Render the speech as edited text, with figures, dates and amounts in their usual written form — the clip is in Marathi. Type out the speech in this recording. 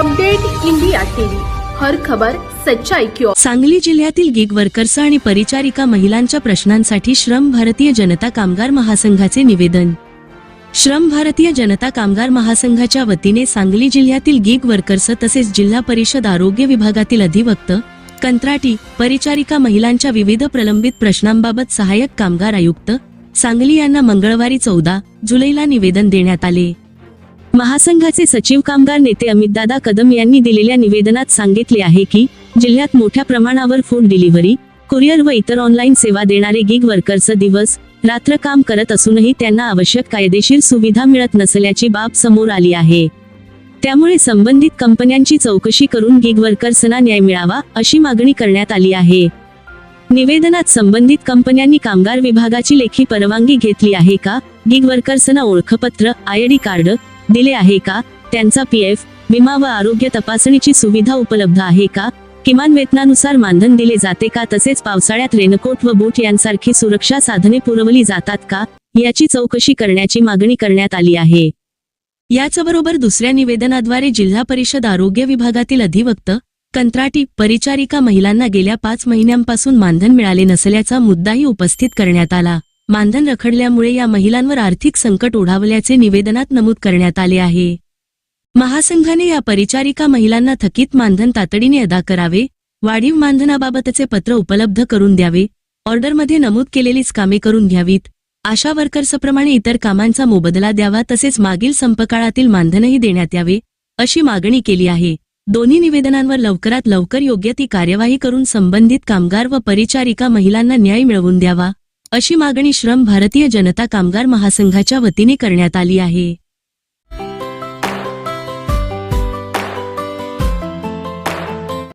अपडेट इंडिया टीव्ही, हर खबर सच्चाई की ओर। सांगली जिल्ह्यातील गिग वर्कर्स आणि परिचारिका महिलांच्या प्रश्नांसाठी श्रम भारतीय जनता कामगार महासंघाचे निवेदन। श्रम भारतीय जनता कामगार महासंघाच्या वतीने सांगली जिल्ह्यातील गिग वर्कर्स तसेच जिल्हा परिषद आरोग्य विभागातील अधिवक्त, कंत्राटी, परिचारिका महिलांच्या विविध प्रलंबित प्रश्नांबाबत सहाय्यक कामगार आयुक्त सांगली यांना मंगळवारी 14 जुलैला निवेदन देण्यात आले। महासंघाचे सचिव कामगार नेते अमितदादा कदम यांनी दिलेल्या निवेदनात सांगितले आहे की जिल्ह्यात मोठ्या प्रमाणावर फूड डिलिव्हरी, कुरिअर व इतर ऑनलाईन सेवा देणारे गिग वर्कर्स दिवस रात्र काम करत असूनही त्यांना आवश्यक कायदेशीर सुविधा मिळत नसल्याची बाब समोर आली आहे। त्यामुळे संबंधित कंपन्यांची चौकशी करून गिग वर्कर्सना न्याय मिळावा अशी मागणी करण्यात आली आहे। निवेदनात संबंधित कंपन्यांनी कामगार विभागाची लेखी परवानगी घेतली आहे का, गिग वर्कर्सना ओळखपत्र, आयडी कार्ड दिले आहे का, त्यांचा पीएफ, विमा व आरोग्य तपासणीची सुविधा उपलब्ध आहे का, किमान वेतनानुसार मानधन दिले जाते का, तसेच पावसाळ्यात रेनकोट व बूट यांसारखी सुरक्षा साधने पुरवली जातात का, याची चौकशी करण्याची मागणी करण्यात आली आहे। याचबरोबर दुसऱ्या निवेदनाद्वारे जिल्हा परिषद आरोग्य विभागातील अधिवक्त, कंत्राटी, परिचारिका महिलांना गेल्या 5 महिन्यांपासून मानधन मिळाले नसल्याचा मुद्दाही उपस्थित करण्यात आला। मानधन रखडल्यामुळे या महिलांवर आर्थिक संकट ओढावल्याचे निवेदनात नमूद करण्यात आले आहे। महासंघाने या परिचारिका महिलांना थकीत मानधन तातडीने अदा करावे, वाढीव मानधनाबाबतचे पत्र उपलब्ध करून द्यावे, ऑर्डरमध्ये नमूद केलेलीच कामे करून घ्यावीत, आशा वर्कर्सप्रमाणे इतर कामांचा मोबदला द्यावा, तसेच मागील संपकाळातील मानधनही देण्यात यावे अशी मागणी केली आहे। दोन्ही निवेदनांवर लवकरात लवकर योग्य ती कार्यवाही करून संबंधित कामगार व परिचारिका महिलांना न्याय मिळवून द्यावा अशी मागणी श्रम भारतीय जनता कामगार महासंघाच्या वतीने करण्यात आली आहे।